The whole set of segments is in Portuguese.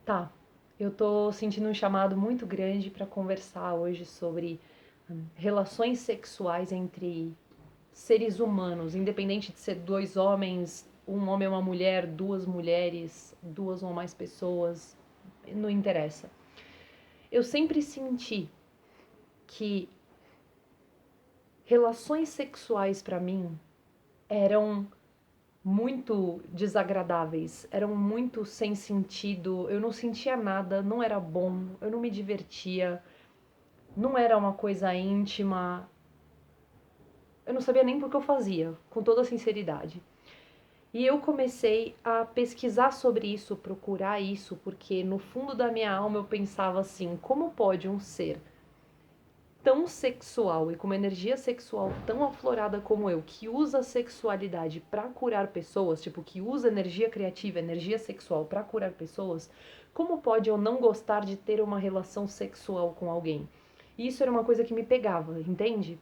Tá, eu tô sentindo um chamado muito grande para conversar hoje sobre relações sexuais entre seres humanos, independente de ser dois homens, um homem e uma mulher, duas mulheres, duas ou mais pessoas, não interessa. Eu sempre senti que relações sexuais para mim eram muito desagradáveis, eram muito sem sentido, eu não sentia nada, não era bom, eu não me divertia, não era uma coisa íntima, eu não sabia nem por que eu fazia, com toda sinceridade. E eu comecei a pesquisar sobre isso, procurar isso, porque no fundo da minha alma eu pensava assim: como pode um ser tão sexual e com uma energia sexual tão aflorada como eu, que usa a sexualidade para curar pessoas, tipo, que usa energia criativa, energia sexual para curar pessoas, como pode eu não gostar de ter uma relação sexual com alguém? E isso era uma coisa que me pegava, entende?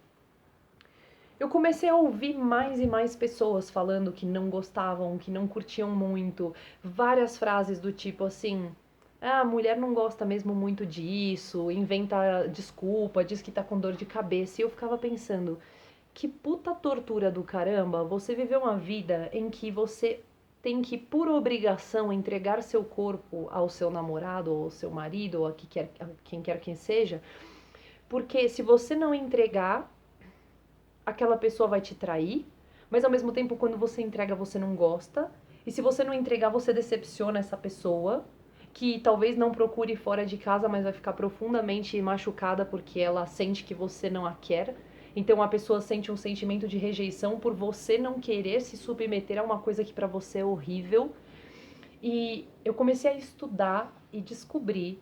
Eu comecei a ouvir mais e mais pessoas falando que não gostavam, que não curtiam muito, várias frases do tipo assim: ah, a mulher não gosta mesmo muito disso, inventa desculpa, diz que tá com dor de cabeça. E eu ficava pensando, que puta tortura do caramba você viver uma vida em que você tem que, por obrigação, entregar seu corpo ao seu namorado, ou ao seu marido, ou a quem quer que seja, porque se você não entregar, aquela pessoa vai te trair, mas ao mesmo tempo, quando você entrega, você não gosta. E se você não entregar, você decepciona essa pessoa, que talvez não procure fora de casa, mas vai ficar profundamente machucada porque ela sente que você não a quer. Então a pessoa sente um sentimento de rejeição por você não querer se submeter a uma coisa que para você é horrível. E eu comecei a estudar e descobrir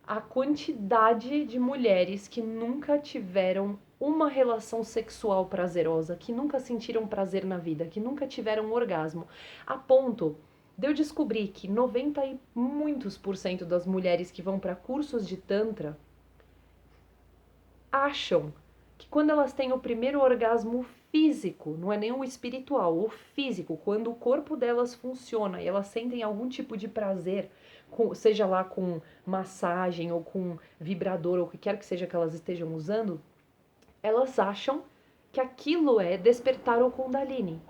a quantidade de mulheres que nunca tiveram uma relação sexual prazerosa, que nunca sentiram prazer na vida, que nunca tiveram um orgasmo, a ponto de eu descobrir que 90 e muitos por cento das mulheres que vão para cursos de tantra acham que quando elas têm o primeiro orgasmo físico, não é nem o espiritual, o físico, quando o corpo delas funciona e elas sentem algum tipo de prazer, seja lá com massagem ou com vibrador ou o que quer que seja que elas estejam usando, elas acham que aquilo é despertar o Kundalini.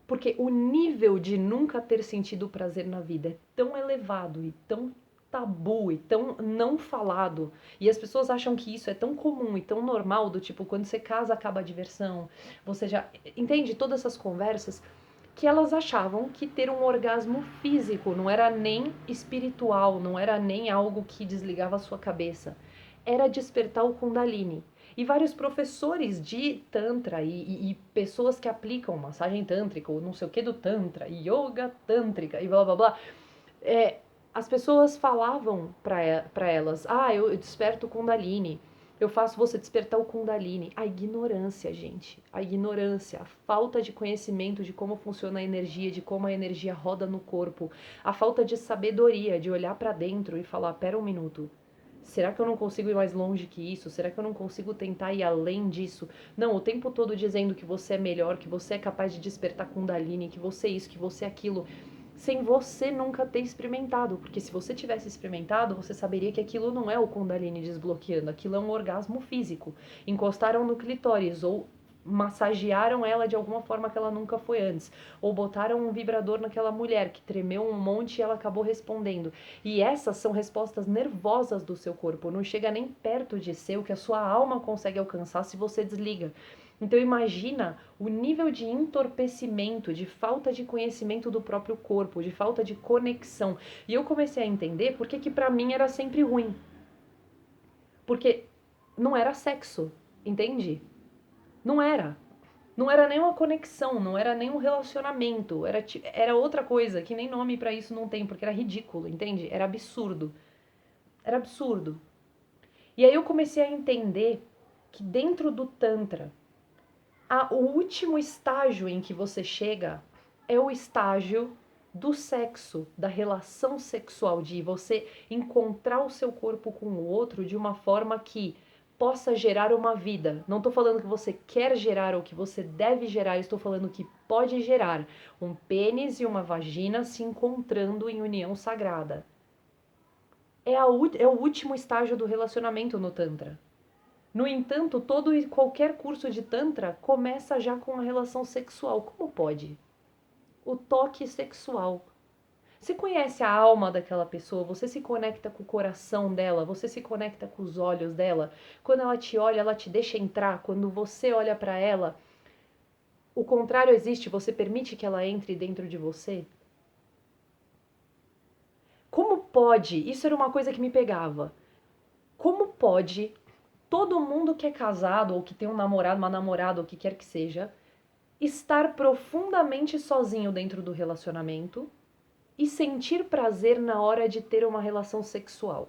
Porque o nível de nunca ter sentido prazer na vida é tão elevado e tão tabu e tão não falado. E as pessoas acham que isso é tão comum e tão normal, do tipo, quando você casa acaba a diversão. Você já entende todas essas conversas que elas achavam que ter um orgasmo físico não era nem espiritual, não era nem algo que desligava a sua cabeça. Era despertar o Kundalini. E vários professores de Tantra e pessoas que aplicam massagem tântrica, ou não sei o que do Tantra, yoga tântrica e blá blá blá. É, as pessoas falavam pra elas: ah, eu desperto o Kundalini. Eu faço você despertar o Kundalini. A ignorância, gente. A ignorância, a falta de conhecimento de como funciona a energia, de como a energia roda no corpo, a falta de sabedoria, de olhar pra dentro e falar: pera um minuto. Será que eu não consigo ir mais longe que isso? Será que eu não consigo tentar ir além disso? Não, o tempo todo dizendo que você é melhor, que você é capaz de despertar Kundalini, que você é isso, que você é aquilo, sem você nunca ter experimentado. Porque se você tivesse experimentado, você saberia que aquilo não é o Kundalini desbloqueando, aquilo é um orgasmo físico. Encostaram no clitóris ou massagearam ela de alguma forma que ela nunca foi antes, ou botaram um vibrador naquela mulher que tremeu um monte e ela acabou respondendo. E essas são respostas nervosas do seu corpo, não chega nem perto de ser o que a sua alma consegue alcançar se você desliga. Então imagina o nível de entorpecimento, de falta de conhecimento do próprio corpo, de falta de conexão. E eu comecei a entender porque que para mim era sempre ruim. Porque não era sexo, entende? Não era. Não era nem uma conexão, não era nem um relacionamento, era outra coisa, que nem nome pra isso não tem, porque era ridículo, entende? Era absurdo. Era absurdo. E aí eu comecei a entender que dentro do Tantra, o último estágio em que você chega é o estágio do sexo, da relação sexual, de você encontrar o seu corpo com o outro de uma forma que possa gerar uma vida. Não estou falando que você quer gerar ou que você deve gerar, estou falando que pode gerar um pênis e uma vagina se encontrando em união sagrada. É o último estágio do relacionamento no Tantra. No entanto, todo e qualquer curso de Tantra começa já com a relação sexual. Como pode? O toque sexual. Você conhece a alma daquela pessoa, você se conecta com o coração dela, você se conecta com os olhos dela. Quando ela te olha, ela te deixa entrar. Quando você olha para ela, o contrário existe, você permite que ela entre dentro de você? Como pode? Isso era uma coisa que me pegava. Como pode todo mundo que é casado ou que tem um namorado, uma namorada, ou o que quer que seja, estar profundamente sozinho dentro do relacionamento e sentir prazer na hora de ter uma relação sexual?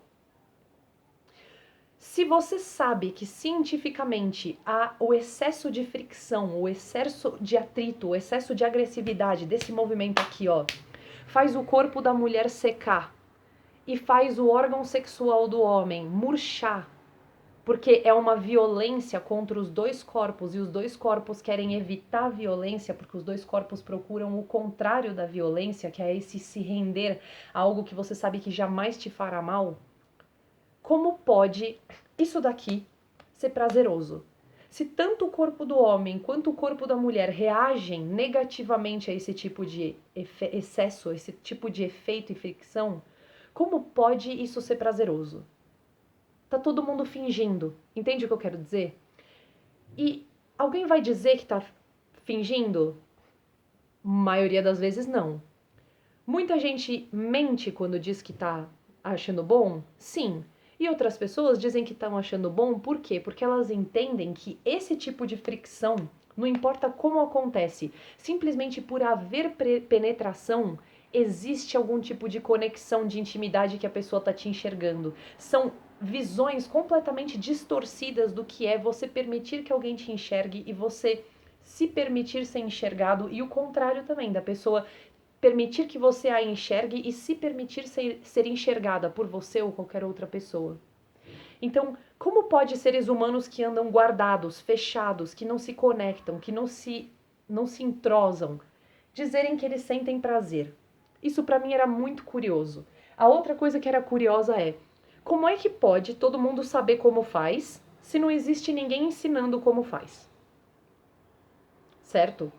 Se você sabe que cientificamente o excesso de fricção, o excesso de atrito, o excesso de agressividade desse movimento aqui, ó, faz o corpo da mulher secar e faz o órgão sexual do homem murchar, porque é uma violência contra os dois corpos e os dois corpos querem evitar a violência porque os dois corpos procuram o contrário da violência, que é esse se render a algo que você sabe que jamais te fará mal. Como pode isso daqui ser prazeroso? Se tanto o corpo do homem quanto o corpo da mulher reagem negativamente a esse tipo de excesso, esse tipo de efeito e fricção, como pode isso ser prazeroso? Tá todo mundo fingindo. Entende o que eu quero dizer? E alguém vai dizer que tá fingindo? Maioria das vezes não. Muita gente mente quando diz que tá achando bom? Sim. E outras pessoas dizem que estão achando bom, por quê? Porque elas entendem que esse tipo de fricção, não importa como acontece, simplesmente por haver penetração, existe algum tipo de conexão de intimidade que a pessoa tá te enxergando. São visões completamente distorcidas do que é você permitir que alguém te enxergue e você se permitir ser enxergado, e o contrário também, da pessoa permitir que você a enxergue e se permitir ser enxergada por você ou qualquer outra pessoa. Então, como pode seres humanos que andam guardados, fechados, que não se conectam, que não se entrosam, dizerem que eles sentem prazer? Isso para mim era muito curioso. A outra coisa que era curiosa é, como é que pode todo mundo saber como faz se não existe ninguém ensinando como faz? Certo?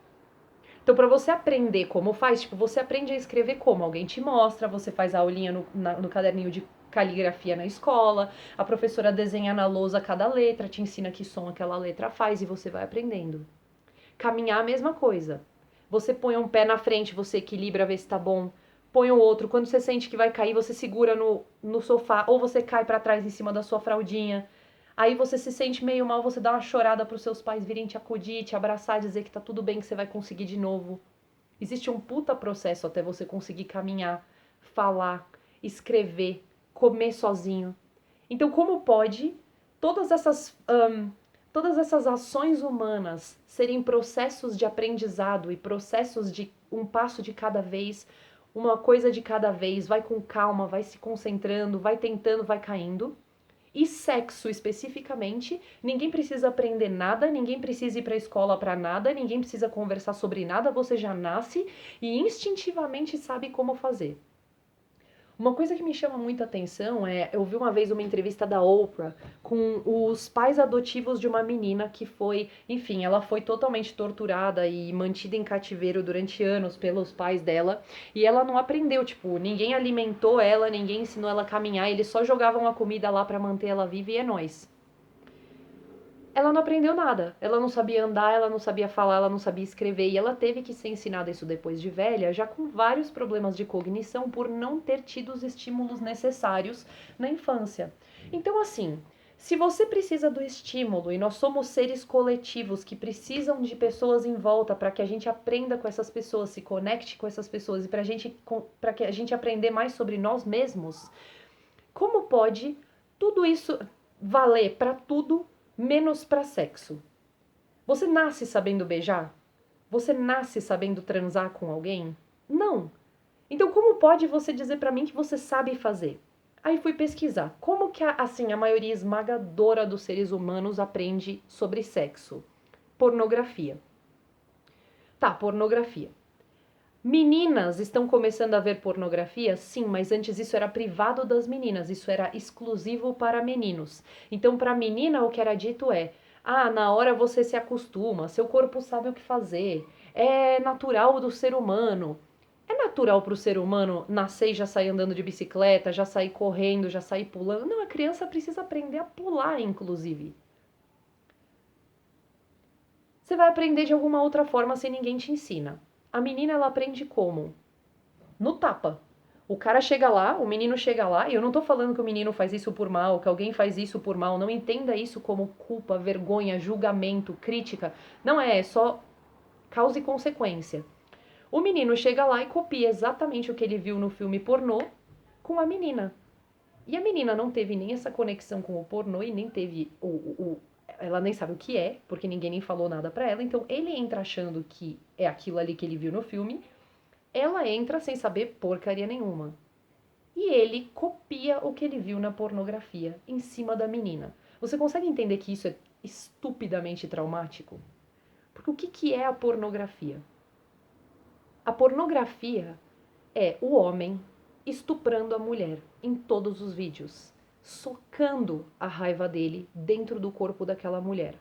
Então, para você aprender como faz, tipo, você aprende a escrever como? Alguém te mostra, você faz a aulinha no caderninho de caligrafia na escola, a professora desenha na lousa cada letra, te ensina que som aquela letra faz e você vai aprendendo. Caminhar, a mesma coisa. Você põe um pé na frente, você equilibra, vê se tá bom. Põe o outro. Quando você sente que vai cair, você segura no sofá ou você cai para trás em cima da sua fraldinha. Aí você se sente meio mal, você dá uma chorada para os seus pais virem te acudir, te abraçar, dizer que tá tudo bem, que você vai conseguir de novo. Existe um puta processo até você conseguir caminhar, falar, escrever, comer sozinho. Então, como pode todas essas, todas essas ações humanas serem processos de aprendizado e processos de um passo de cada vez, uma coisa de cada vez, vai com calma, vai se concentrando, vai tentando, vai caindo? E sexo especificamente, ninguém precisa aprender nada, ninguém precisa ir para a escola para nada, ninguém precisa conversar sobre nada, você já nasce e instintivamente sabe como fazer. Uma coisa que me chama muita atenção é, eu vi uma vez uma entrevista da Oprah com os pais adotivos de uma menina que foi, enfim, ela foi totalmente torturada e mantida em cativeiro durante anos pelos pais dela, e ela não aprendeu, tipo, ninguém alimentou ela, ninguém ensinou ela a caminhar, eles só jogavam a comida lá pra manter ela viva e é nóis. Ela não aprendeu nada. Ela não sabia andar, ela não sabia falar, ela não sabia escrever. E ela teve que ser ensinada isso depois de velha, já com vários problemas de cognição por não ter tido os estímulos necessários na infância. Então, assim, se você precisa do estímulo e nós somos seres coletivos que precisam de pessoas em volta para que a gente aprenda com essas pessoas, se conecte com essas pessoas e para que a gente aprender mais sobre nós mesmos, como pode tudo isso valer para tudo menos para sexo? Você nasce sabendo beijar? Você nasce sabendo transar com alguém? Não. Então como pode você dizer para mim que você sabe fazer? Aí fui pesquisar. Como que assim a maioria esmagadora dos seres humanos aprende sobre sexo? Pornografia. Tá, pornografia. Meninas estão começando a ver pornografia? Sim, mas antes isso era privado das meninas, isso era exclusivo para meninos. Então, para a menina, o que era dito é: ah, na hora você se acostuma, seu corpo sabe o que fazer, é natural do ser humano. É natural para o ser humano nascer e já sair andando de bicicleta, já sair correndo, já sair pulando? Não, a criança precisa aprender a pular, inclusive. Você vai aprender de alguma outra forma se ninguém te ensina. A menina, ela aprende como? No tapa. O cara chega lá, o menino chega lá, e eu não tô falando que o menino faz isso por mal, que alguém faz isso por mal, não entenda isso como culpa, vergonha, julgamento, crítica. Não é, é só causa e consequência. O menino chega lá e copia exatamente o que ele viu no filme pornô com a menina. E a menina não teve nem essa conexão com o pornô e nem teve ela nem sabe o que é, porque ninguém nem falou nada pra ela, então ele entra achando que é aquilo ali que ele viu no filme, ela entra sem saber porcaria nenhuma. E ele copia o que ele viu na pornografia em cima da menina. Você consegue entender que isso é estupidamente traumático? Porque o que é a pornografia? A pornografia é o homem estuprando a mulher em todos os vídeos, socando a raiva dele dentro do corpo daquela mulher.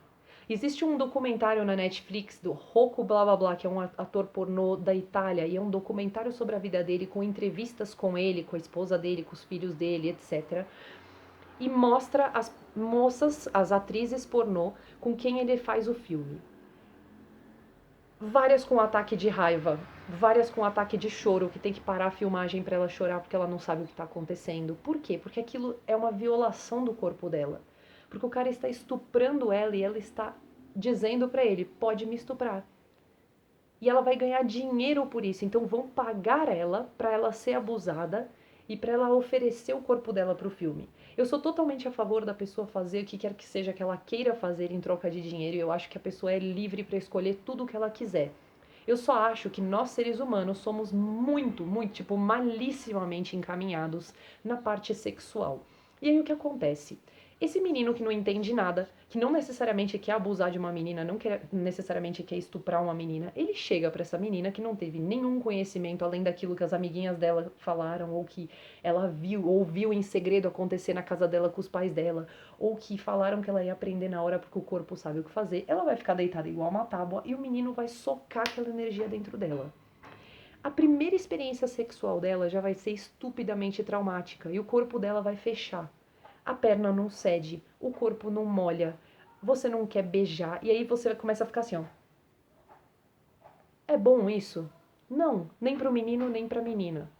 Existe um documentário na Netflix do Rocco Blá Blá Blá, que é um ator pornô da Itália, e é um documentário sobre a vida dele, com entrevistas com ele, com a esposa dele, com os filhos dele, etc. E mostra as moças, as atrizes pornô, com quem ele faz o filme. Várias com ataque de raiva, várias com ataque de choro, que tem que parar a filmagem para ela chorar porque ela não sabe o que tá acontecendo. Por quê? Porque aquilo é uma violação do corpo dela. Porque o cara está estuprando ela e ela está dizendo para ele: pode me estuprar. E ela vai ganhar dinheiro por isso. Então vão pagar ela para ela ser abusada e para ela oferecer o corpo dela pro filme. Eu sou totalmente a favor da pessoa fazer o que quer que seja que ela queira fazer em troca de dinheiro. E eu acho que a pessoa é livre para escolher tudo o que ela quiser. Eu só acho que nós seres humanos somos muito, tipo, malissimamente encaminhados na parte sexual. E aí o que acontece? Esse menino que não entende nada, que não necessariamente quer abusar de uma menina, não quer, necessariamente quer estuprar uma menina, ele chega pra essa menina que não teve nenhum conhecimento além daquilo que as amiguinhas dela falaram, ou que ela viu, ouviu em segredo acontecer na casa dela com os pais dela, ou que falaram que ela ia aprender na hora porque o corpo sabe o que fazer. Ela vai ficar deitada igual uma tábua e o menino vai socar aquela energia dentro dela. A primeira experiência sexual dela já vai ser estupidamente traumática e o corpo dela vai fechar. A perna não cede, o corpo não molha, você não quer beijar, e aí você começa a ficar assim, ó. É bom isso? Não, nem pro menino, nem pra menina.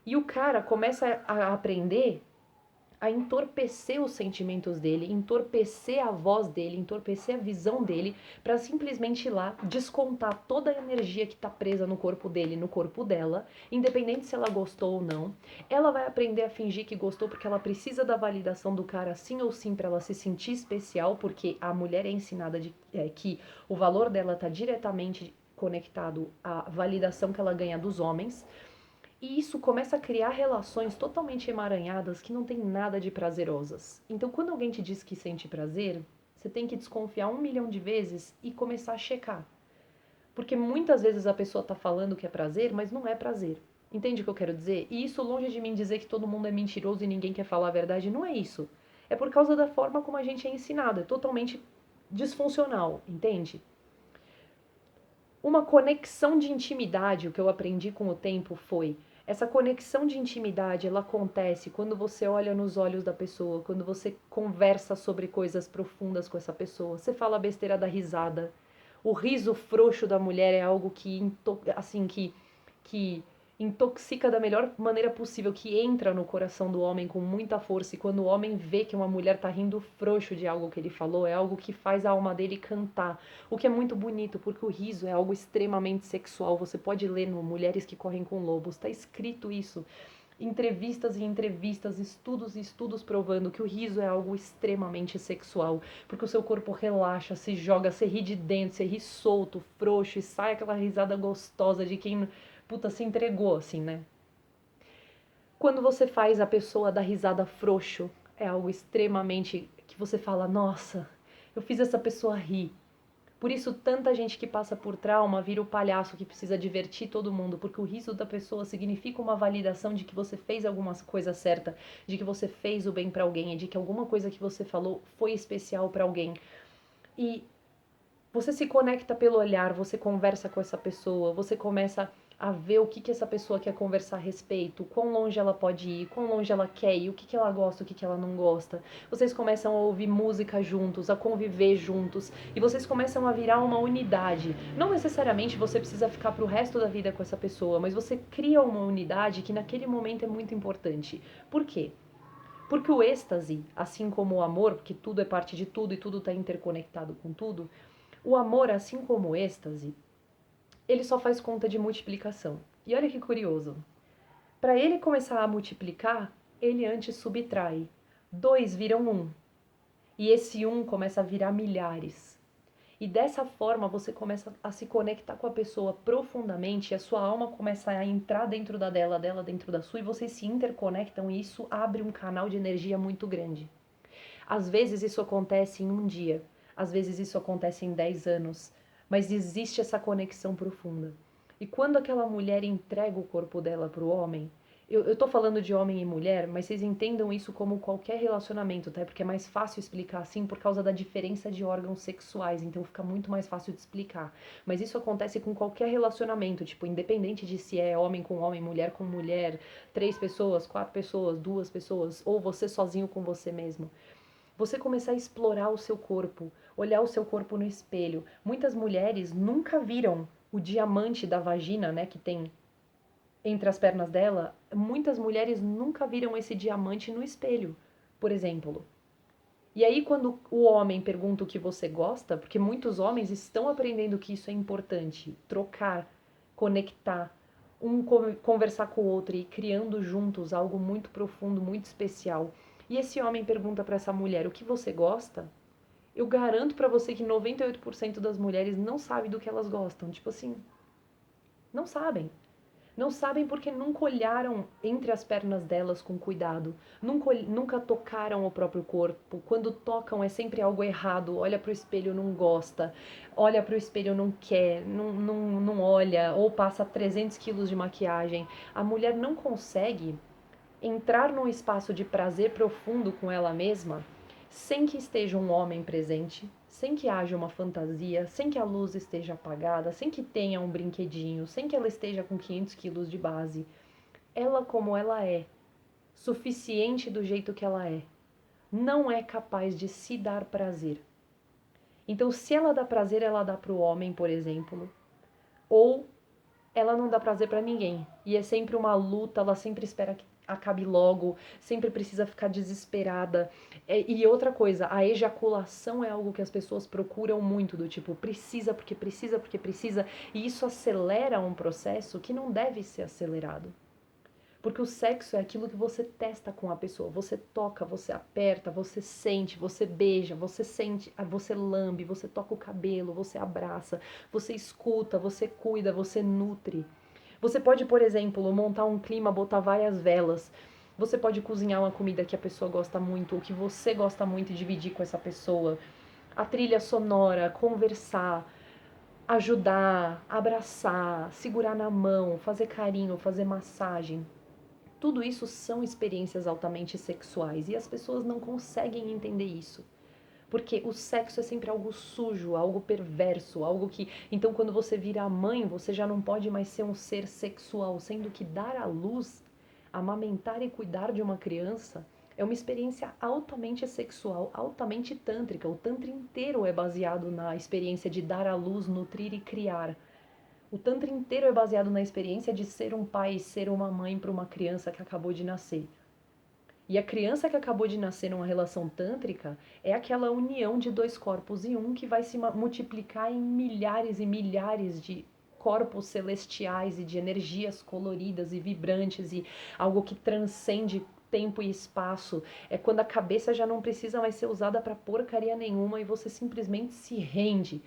E o cara começa a aprender a entorpecer os sentimentos dele, entorpecer a voz dele, entorpecer a visão dele, para simplesmente ir lá descontar toda a energia que tá presa no corpo dele, no corpo dela, independente se ela gostou ou não. Ela vai aprender a fingir que gostou porque ela precisa da validação do cara sim ou sim para ela se sentir especial, porque a mulher é ensinada que o valor dela tá diretamente conectado à validação que ela ganha dos homens. E isso começa a criar relações totalmente emaranhadas que não tem nada de prazerosas. Então, quando alguém te diz que sente prazer, você tem que desconfiar 1 milhão de vezes e começar a checar. Porque muitas vezes a pessoa tá falando que é prazer, mas não é prazer. Entende o que eu quero dizer? E isso, longe de mim dizer que todo mundo é mentiroso e ninguém quer falar a verdade, não é isso. É por causa da forma como a gente é ensinado. É totalmente disfuncional, entende? Uma conexão de intimidade, o que eu aprendi com o tempo foi: essa conexão de intimidade, ela acontece quando você olha nos olhos da pessoa, quando você conversa sobre coisas profundas com essa pessoa, você fala a besteira da risada. O riso frouxo da mulher é algo que assim que intoxica da melhor maneira possível, que entra no coração do homem com muita força, e quando o homem vê que uma mulher tá rindo frouxo de algo que ele falou, é algo que faz a alma dele cantar. O que é muito bonito, porque o riso é algo extremamente sexual. Você pode ler no Mulheres que Correm com Lobos, tá escrito isso. Entrevistas e entrevistas, estudos e estudos provando que o riso é algo extremamente sexual, porque o seu corpo relaxa, se joga, você ri de dentro, você ri solto, frouxo, e sai aquela risada gostosa de quem, puta, se entregou, assim, né? Quando você faz a pessoa dar risada frouxo, é algo extremamente que você fala: nossa, eu fiz essa pessoa rir. Por isso, tanta gente que passa por trauma vira o palhaço que precisa divertir todo mundo, porque o riso da pessoa significa uma validação de que você fez alguma coisa certa, de que você fez o bem pra alguém, de que alguma coisa que você falou foi especial pra alguém. E você se conecta pelo olhar, você conversa com essa pessoa, você começa a ver o que essa pessoa quer conversar a respeito, quão longe ela pode ir, quão longe ela quer ir, o que ela gosta, o que ela não gosta. Vocês começam a ouvir música juntos, a conviver juntos, e vocês começam a virar uma unidade. Não necessariamente você precisa ficar pro resto da vida com essa pessoa, mas você cria uma unidade que naquele momento é muito importante. Por quê? Porque o êxtase, assim como o amor, porque tudo é parte de tudo e tudo está interconectado com tudo, o amor, assim como o êxtase, ele só faz conta de multiplicação. E olha que curioso. Para ele começar a multiplicar, ele antes subtrai. Dois viram um. E esse um começa a virar milhares. E dessa forma você começa a se conectar com a pessoa profundamente, e a sua alma começa a entrar dentro da dela dentro da sua, e vocês se interconectam e isso abre um canal de energia muito grande. Às vezes isso acontece em um dia, às vezes isso acontece em 10 anos, mas existe essa conexão profunda. E quando aquela mulher entrega o corpo dela para o homem, eu tô falando de homem e mulher, mas vocês entendam isso como qualquer relacionamento, tá? Porque é mais fácil explicar assim por causa da diferença de órgãos sexuais, então fica muito mais fácil de explicar. Mas isso acontece com qualquer relacionamento, tipo, independente de se é homem com homem, mulher com mulher, 3 pessoas, 4 pessoas, 2 pessoas, ou você sozinho com você mesmo. Você começar a explorar o seu corpo, olhar o seu corpo no espelho. Muitas mulheres nunca viram o diamante da vagina, né, que tem entre as pernas dela. Muitas mulheres nunca viram esse diamante no espelho, por exemplo. E aí quando o homem pergunta o que você gosta, porque muitos homens estão aprendendo que isso é importante, trocar, conectar, um conversar com o outro e criando juntos algo muito profundo, muito especial. E esse homem pergunta para essa mulher o que você gosta? Eu garanto para você que 98% das mulheres não sabe do que elas gostam. Tipo assim, não sabem. Não sabem porque nunca olharam entre as pernas delas com cuidado. Nunca tocaram o próprio corpo. Quando tocam é sempre algo errado. Olha pro espelho, não gosta. Olha pro espelho, não quer. Não olha. Ou passa 300 quilos de maquiagem. A mulher não consegue entrar num espaço de prazer profundo com ela mesma sem que esteja um homem presente, sem que haja uma fantasia, sem que a luz esteja apagada, sem que tenha um brinquedinho, sem que ela esteja com 500 quilos de base. Ela como ela é, suficiente do jeito que ela é, não é capaz de se dar prazer. Então, se ela dá prazer, ela dá para o homem, por exemplo, ou ela não dá prazer pra ninguém. E é sempre uma luta, ela sempre espera que acabe logo, sempre precisa ficar desesperada. E outra coisa, a ejaculação é algo que as pessoas procuram muito, do tipo, precisa, porque precisa, porque precisa. E isso acelera um processo que não deve ser acelerado. Porque o sexo é aquilo que você testa com a pessoa. Você toca, você aperta, você sente, você beija, você sente, você lambe, você toca o cabelo, você abraça, você escuta, você cuida, você nutre. Você pode, por exemplo, montar um clima, botar várias velas. Você pode cozinhar uma comida que a pessoa gosta muito, ou que você gosta muito e dividir com essa pessoa. A trilha sonora, conversar, ajudar, abraçar, segurar na mão, fazer carinho, fazer massagem. Tudo isso são experiências altamente sexuais e as pessoas não conseguem entender isso. Porque o sexo é sempre algo sujo, algo perverso, algo que. Então, quando você vira mãe, você já não pode mais ser um ser sexual, sendo que dar à luz, amamentar e cuidar de uma criança é uma experiência altamente sexual, altamente tântrica. O tantra inteiro é baseado na experiência de dar à luz, nutrir e criar. O Tantra inteiro é baseado na experiência de ser um pai e ser uma mãe para uma criança que acabou de nascer. E a criança que acabou de nascer numa relação tântrica é aquela união de 2 corpos em um que vai se multiplicar em milhares e milhares de corpos celestiais e de energias coloridas e vibrantes e algo que transcende tempo e espaço. É quando a cabeça já não precisa mais ser usada para porcaria nenhuma e você simplesmente se rende.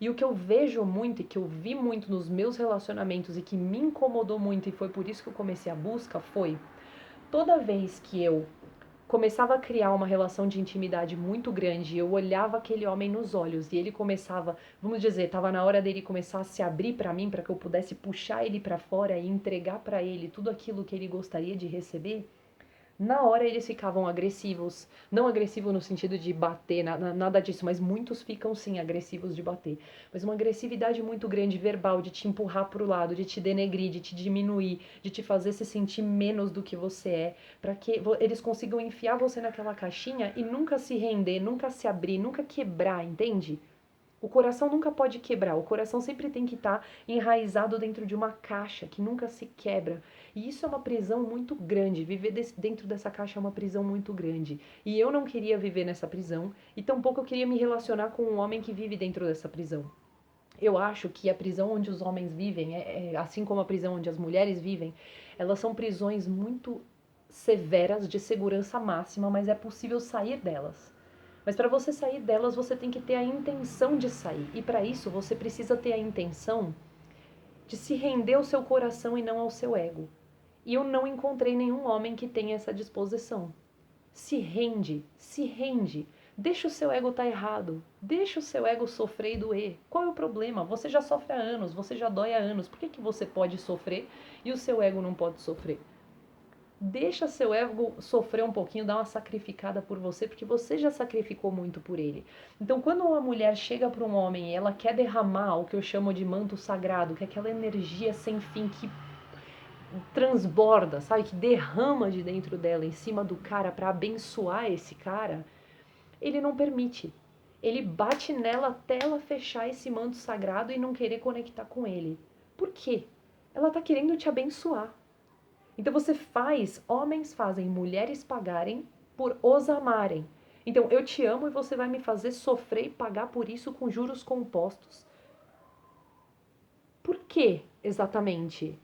E o que eu vejo muito e que eu vi muito nos meus relacionamentos e que me incomodou muito e foi por isso que eu comecei a busca foi toda vez que eu começava a criar uma relação de intimidade muito grande. Eu olhava aquele homem nos olhos e ele começava, vamos dizer, estava na hora dele começar a se abrir para mim, para que eu pudesse puxar ele para fora e entregar para ele tudo aquilo que ele gostaria de receber. Na hora eles ficavam agressivos, não agressivo no sentido de bater, nada disso, mas muitos ficam sim agressivos de bater. Mas uma agressividade muito grande, verbal, de te empurrar para o lado, de te denegrir, de te diminuir, de te fazer se sentir menos do que você é, para que eles consigam enfiar você naquela caixinha e nunca se render, nunca se abrir, nunca quebrar, entende? O coração nunca pode quebrar, o coração sempre tem que estar enraizado dentro de uma caixa que nunca se quebra. E isso é uma prisão muito grande, viver dentro dessa caixa é uma prisão muito grande. E eu não queria viver nessa prisão, e tampouco eu queria me relacionar com um homem que vive dentro dessa prisão. Eu acho que a prisão onde os homens vivem, assim como a prisão onde as mulheres vivem, elas são prisões muito severas, de segurança máxima, mas é possível sair delas. Mas para você sair delas, você tem que ter a intenção de sair. E para isso, você precisa ter a intenção de se render ao seu coração e não ao seu ego. E eu não encontrei nenhum homem que tenha essa disposição. Se rende, se rende. Deixa o seu ego estar errado. Deixa o seu ego sofrer e doer. Qual é o problema? Você já sofre há anos, você já dói há anos. Por que, que você pode sofrer e o seu ego não pode sofrer? Deixa seu ego sofrer um pouquinho, dar uma sacrificada por você, porque você já sacrificou muito por ele. Então, quando uma mulher chega para um homem e ela quer derramar o que eu chamo de manto sagrado, que é aquela energia sem fim que transborda, sabe, que derrama de dentro dela em cima do cara para abençoar esse cara, ele não permite. Ele bate nela até ela fechar esse manto sagrado e não querer conectar com ele. Por quê? Ela tá querendo te abençoar. Então você faz, homens fazem mulheres pagarem por os amarem. Então eu te amo e você vai me fazer sofrer e pagar por isso com juros compostos. Por quê, exatamente?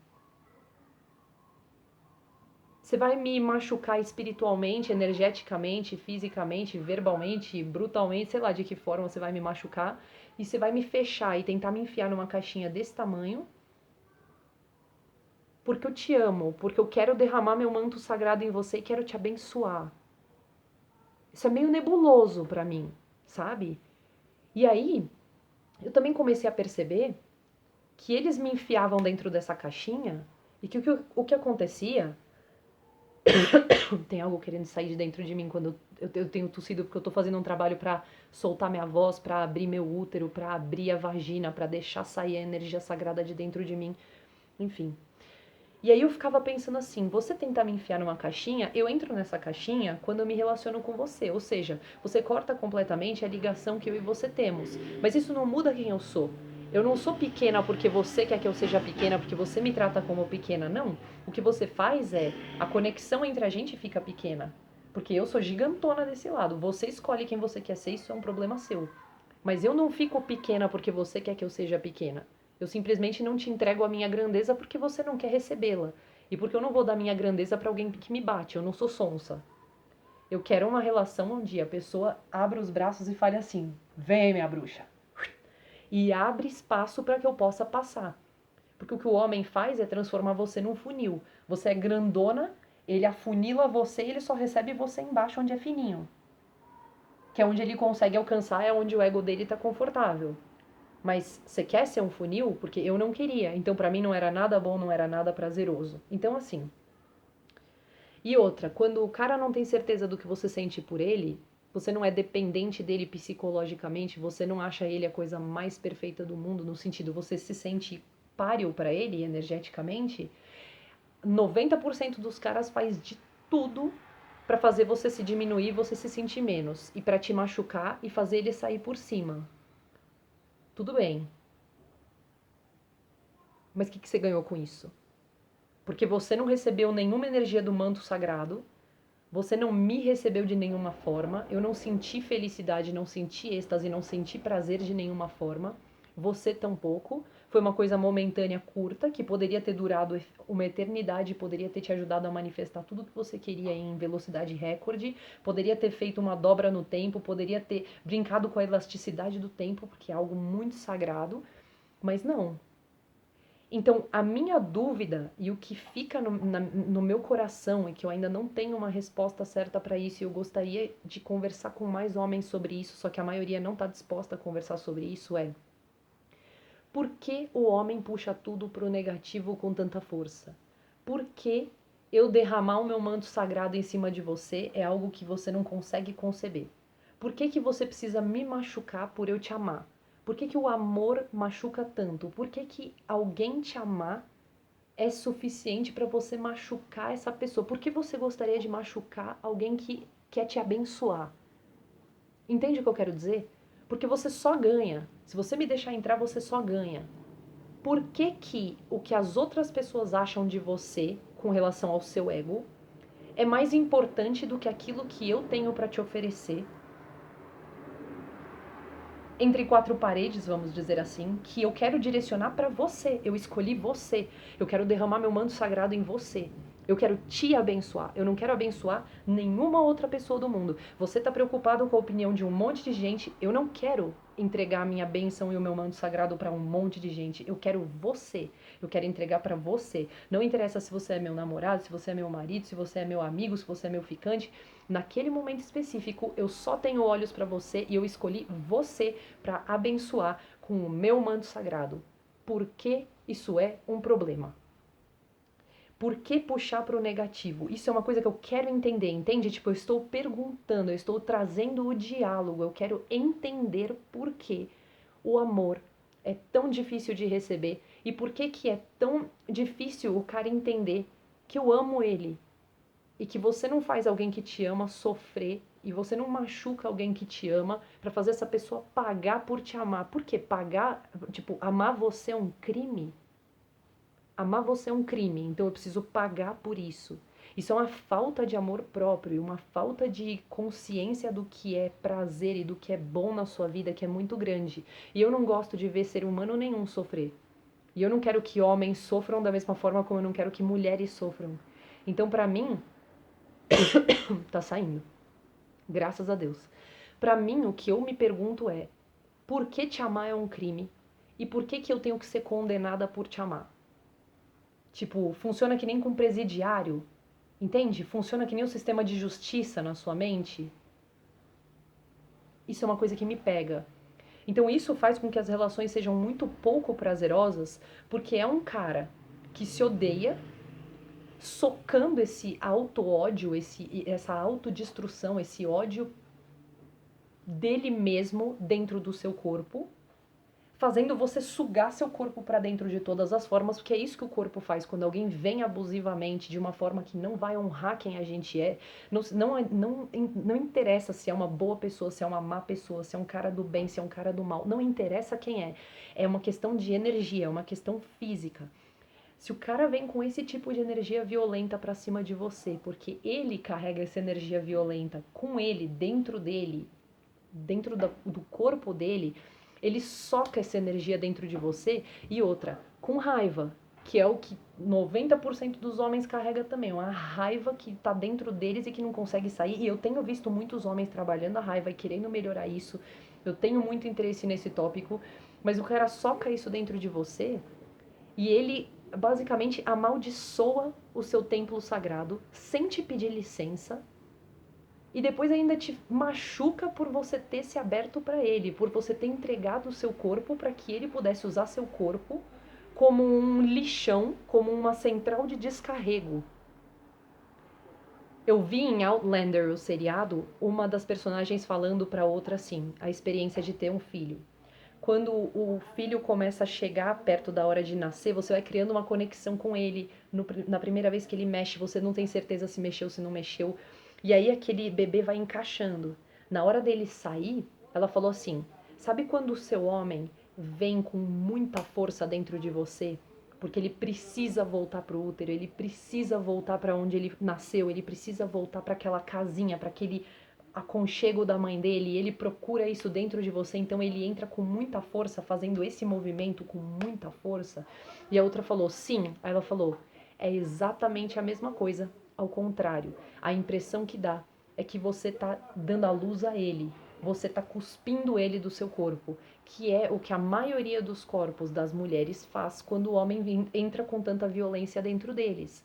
Você vai me machucar espiritualmente, energeticamente, fisicamente, verbalmente, brutalmente, sei lá de que forma você vai me machucar, e você vai me fechar e tentar me enfiar numa caixinha desse tamanho, porque eu te amo, porque eu quero derramar meu manto sagrado em você e quero te abençoar. Isso é meio nebuloso pra mim, sabe? E aí, eu também comecei a perceber que eles me enfiavam dentro dessa caixinha e que o que acontecia. Tem algo querendo sair de dentro de mim quando eu tenho tossido, porque eu tô fazendo um trabalho pra soltar minha voz, pra abrir meu útero, pra abrir a vagina, pra deixar sair a energia sagrada de dentro de mim. Enfim. E aí eu ficava pensando assim, você tentar me enfiar numa caixinha, eu entro nessa caixinha quando eu me relaciono com você. Ou seja, você corta completamente a ligação que eu e você temos. Mas isso não muda quem eu sou. Eu não sou pequena porque você quer que eu seja pequena, porque você me trata como pequena, não. O que você faz é, a conexão entre a gente fica pequena. Porque eu sou gigantona desse lado. Você escolhe quem você quer ser, isso é um problema seu. Mas eu não fico pequena porque você quer que eu seja pequena. Eu simplesmente não te entrego a minha grandeza porque você não quer recebê-la. E porque eu não vou dar minha grandeza para alguém que me bate. Eu não sou sonsa. Eu quero uma relação onde a pessoa abra os braços e fale assim: vem, minha bruxa. E abre espaço para que eu possa passar. Porque o que o homem faz é transformar você num funil. Você é grandona, ele afunila você e ele só recebe você embaixo onde é fininho. Que é onde ele consegue alcançar, é onde o ego dele tá confortável. Mas você quer ser um funil? Porque eu não queria. Então pra mim não era nada bom, não era nada prazeroso. Então assim. E outra, quando o cara não tem certeza do que você sente por ele, você não é dependente dele psicologicamente, você não acha ele a coisa mais perfeita do mundo, no sentido você se sente páreo pra ele energeticamente, 90% dos caras faz de tudo pra fazer você se diminuir, você se sentir menos e pra te machucar e fazer ele sair por cima. Tudo bem. Mas o que você ganhou com isso? Porque você não recebeu nenhuma energia do manto sagrado, você não me recebeu de nenhuma forma, eu não senti felicidade, não senti êxtase, não senti prazer de nenhuma forma, você tampouco. Foi uma coisa momentânea, curta, que poderia ter durado uma eternidade, poderia ter te ajudado a manifestar tudo que você queria em velocidade recorde, poderia ter feito uma dobra no tempo, poderia ter brincado com a elasticidade do tempo, porque é algo muito sagrado, mas não. Então, a minha dúvida e o que fica no meu coração é que eu ainda não tenho uma resposta certa para isso e eu gostaria de conversar com mais homens sobre isso, só que a maioria não está disposta a conversar sobre isso, por que o homem puxa tudo pro negativo com tanta força? Por que eu derramar o meu manto sagrado em cima de você é algo que você não consegue conceber? Por que que você precisa me machucar por eu te amar? Por que que o amor machuca tanto? Por que que alguém te amar é suficiente para você machucar essa pessoa? Por que você gostaria de machucar alguém que quer te abençoar? Entende o que eu quero dizer? Porque você só ganha. Se você me deixar entrar, você só ganha. Por que que o que as outras pessoas acham de você com relação ao seu ego é mais importante do que aquilo que eu tenho para te oferecer entre quatro paredes, vamos dizer assim, que eu quero direcionar para você. Eu escolhi você. Eu quero derramar meu manto sagrado em você. Eu quero te abençoar. Eu não quero abençoar nenhuma outra pessoa do mundo. Você tá preocupado com a opinião de um monte de gente. Eu não quero entregar a minha bênção e o meu manto sagrado para um monte de gente. Eu quero você. Eu quero entregar para você. Não interessa se você é meu namorado, se você é meu marido, se você é meu amigo, se você é meu ficante. Naquele momento específico, eu só tenho olhos para você e eu escolhi você para abençoar com o meu manto sagrado. Por que isso é um problema? Por que puxar para o negativo? Isso é uma coisa que eu quero entender, entende? Tipo, eu estou perguntando, eu estou trazendo o diálogo, eu quero entender por que o amor é tão difícil de receber e por que que é tão difícil o cara entender que eu amo ele e que você não faz alguém que te ama sofrer e você não machuca alguém que te ama pra fazer essa pessoa pagar por te amar. Por quê? Pagar, tipo, amar você é um crime? Amar você é um crime, então eu preciso pagar por isso. Isso é uma falta de amor próprio, uma falta de consciência do que é prazer e do que é bom na sua vida que é muito grande. E eu não gosto de ver ser humano nenhum sofrer. E eu não quero que homens sofram da mesma forma como eu não quero que mulheres sofram. Então, pra mim, tá saindo. Graças a Deus. Pra mim, o que eu me pergunto é: por que te amar é um crime? E por que que eu tenho que ser condenada por te amar? Tipo, funciona que nem com presidiário, entende? Funciona que nem um sistema de justiça na sua mente. Isso é uma coisa que me pega. Então isso faz com que as relações sejam muito pouco prazerosas, porque é um cara que se odeia, socando esse auto-ódio, essa autodestruição, esse ódio dele mesmo dentro do seu corpo, fazendo você sugar seu corpo pra dentro de todas as formas, porque é isso que o corpo faz quando alguém vem abusivamente de uma forma que não vai honrar quem a gente é. Não interessa se é uma boa pessoa, se é uma má pessoa, se é um cara do bem, se é um cara do mal. Não interessa quem é. É uma questão de energia, é uma questão física. Se o cara vem com esse tipo de energia violenta pra cima de você, porque ele carrega essa energia violenta com ele, dentro do corpo dele, ele soca essa energia dentro de você. E outra, com raiva, que é o que 90% dos homens carrega também, uma raiva que tá dentro deles e que não consegue sair. E eu tenho visto muitos homens trabalhando a raiva e querendo melhorar isso. Eu tenho muito interesse nesse tópico, mas o cara soca isso dentro de você e ele basicamente amaldiçoa o seu templo sagrado sem te pedir licença e depois ainda te machuca por você ter se aberto para ele, por você ter entregado o seu corpo para que ele pudesse usar seu corpo como um lixão, como uma central de descarrego. Eu vi em Outlander, o seriado, uma das personagens falando para outra assim, a experiência de ter um filho. Quando o filho começa a chegar perto da hora de nascer, você vai criando uma conexão com ele. Na primeira vez que ele mexe, você não tem certeza se mexeu, se não mexeu. E aí aquele bebê vai encaixando. Na hora dele sair, ela falou assim: sabe quando o seu homem vem com muita força dentro de você? Porque ele precisa voltar pro útero, ele precisa voltar para onde ele nasceu, ele precisa voltar para aquela casinha, para aquele aconchego da mãe dele, e ele procura isso dentro de você, então ele entra com muita força, fazendo esse movimento com muita força. E a outra falou, sim. Aí ela falou, é exatamente a mesma coisa, ao contrário. A impressão que dá é que você tá dando a luz a ele. você tá cuspindo ele do seu corpo, que é o que a maioria dos corpos das mulheres faz quando o homem entra com tanta violência dentro deles.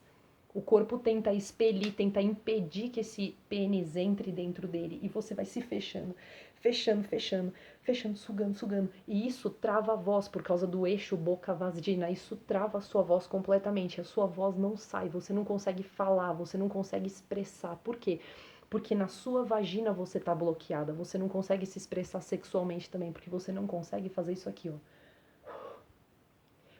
O corpo tenta expelir, tenta impedir que esse pênis entre dentro dele e você vai se fechando, fechando, fechando, fechando, sugando, sugando. E isso trava a voz por causa do eixo boca-vagina. Isso trava a sua voz completamente. A sua voz não sai, você não consegue falar, você não consegue expressar. Por quê? Porque na sua vagina você tá bloqueada, você não consegue se expressar sexualmente também, porque você não consegue fazer isso aqui, ó.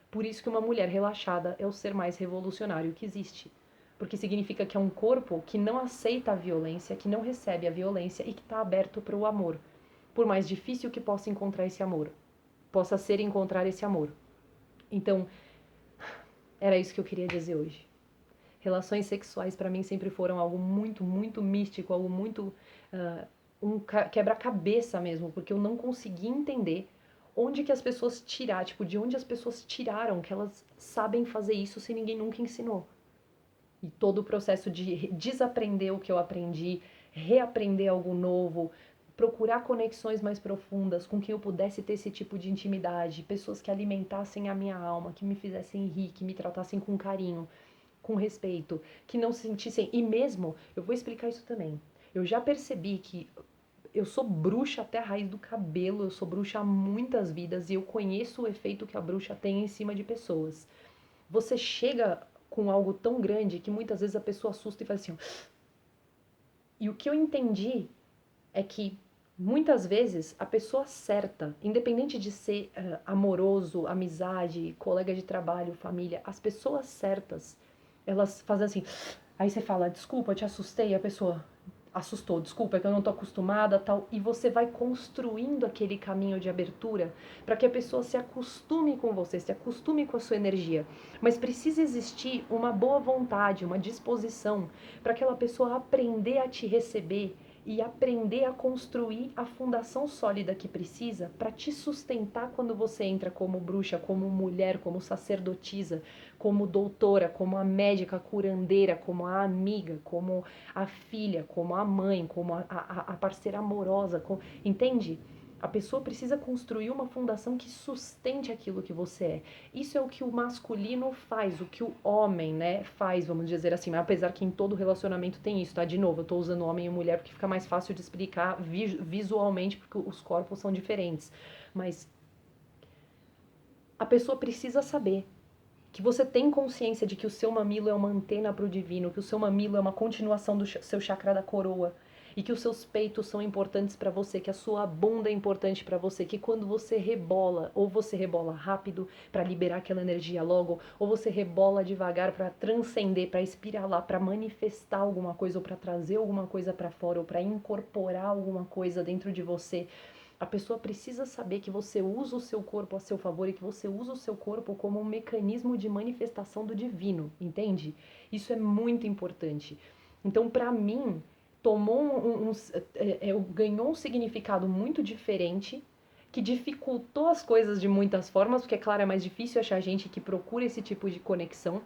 Por isso que uma mulher relaxada é o ser mais revolucionário que existe. Porque significa que é um corpo que não aceita a violência, que não recebe a violência e que está aberto para o amor. Por mais difícil que possa encontrar esse amor, possa ser encontrar esse amor. Então, era isso que eu queria dizer hoje. Relações sexuais para mim sempre foram algo muito, muito místico, algo muito um quebra-cabeça mesmo, porque eu não consegui entender onde que as pessoas tiraram, tipo, de onde as pessoas tiraram que elas sabem fazer isso se ninguém nunca ensinou. E todo o processo de desaprender o que eu aprendi, reaprender algo novo, procurar conexões mais profundas com quem eu pudesse ter esse tipo de intimidade, pessoas que alimentassem a minha alma, que me fizessem rir, que me tratassem com carinho, com respeito, que não se sentissem. E mesmo, eu vou explicar isso também. Eu já percebi que eu sou bruxa até a raiz do cabelo, eu sou bruxa há muitas vidas e eu conheço o efeito que a bruxa tem em cima de pessoas. Você chega com algo tão grande que muitas vezes a pessoa assusta e faz assim. E o que eu entendi é que muitas vezes a pessoa certa, independente de ser amoroso, amizade, colega de trabalho, família, as pessoas certas, elas fazem assim. Aí você fala, desculpa, eu te assustei, a pessoa assustou, desculpa, é que eu não tô acostumada, tal, e você vai construindo aquele caminho de abertura para que a pessoa se acostume com você, se acostume com a sua energia. Mas precisa existir uma boa vontade, uma disposição para aquela pessoa aprender a te receber e aprender a construir a fundação sólida que precisa para te sustentar quando você entra como bruxa, como mulher, como sacerdotisa, como doutora, como a médica curandeira, como a amiga, como a filha, como a mãe, como a parceira amorosa, entende? A pessoa precisa construir uma fundação que sustente aquilo que você é. Isso é o que o masculino faz, o que o homem, né, faz, vamos dizer assim. Mas apesar que em todo relacionamento tem isso, tá? De novo, eu tô usando homem e mulher porque fica mais fácil de explicar visualmente, porque os corpos são diferentes. Mas a pessoa precisa saber que você tem consciência de que o seu mamilo é uma antena para o divino, que o seu mamilo é uma continuação do seu chakra da coroa, e que os seus peitos são importantes para você, que a sua bunda é importante para você, que quando você rebola, ou você rebola rápido para liberar aquela energia logo, ou você rebola devagar para transcender, para espiralar, para manifestar alguma coisa, ou para trazer alguma coisa para fora, ou para incorporar alguma coisa dentro de você. A pessoa precisa saber que você usa o seu corpo a seu favor e que você usa o seu corpo como um mecanismo de manifestação do divino, entende? Isso é muito importante. Então, para mim, tomou ganhou um significado muito diferente, que dificultou as coisas de muitas formas, porque, é claro, é mais difícil achar gente que procura esse tipo de conexão,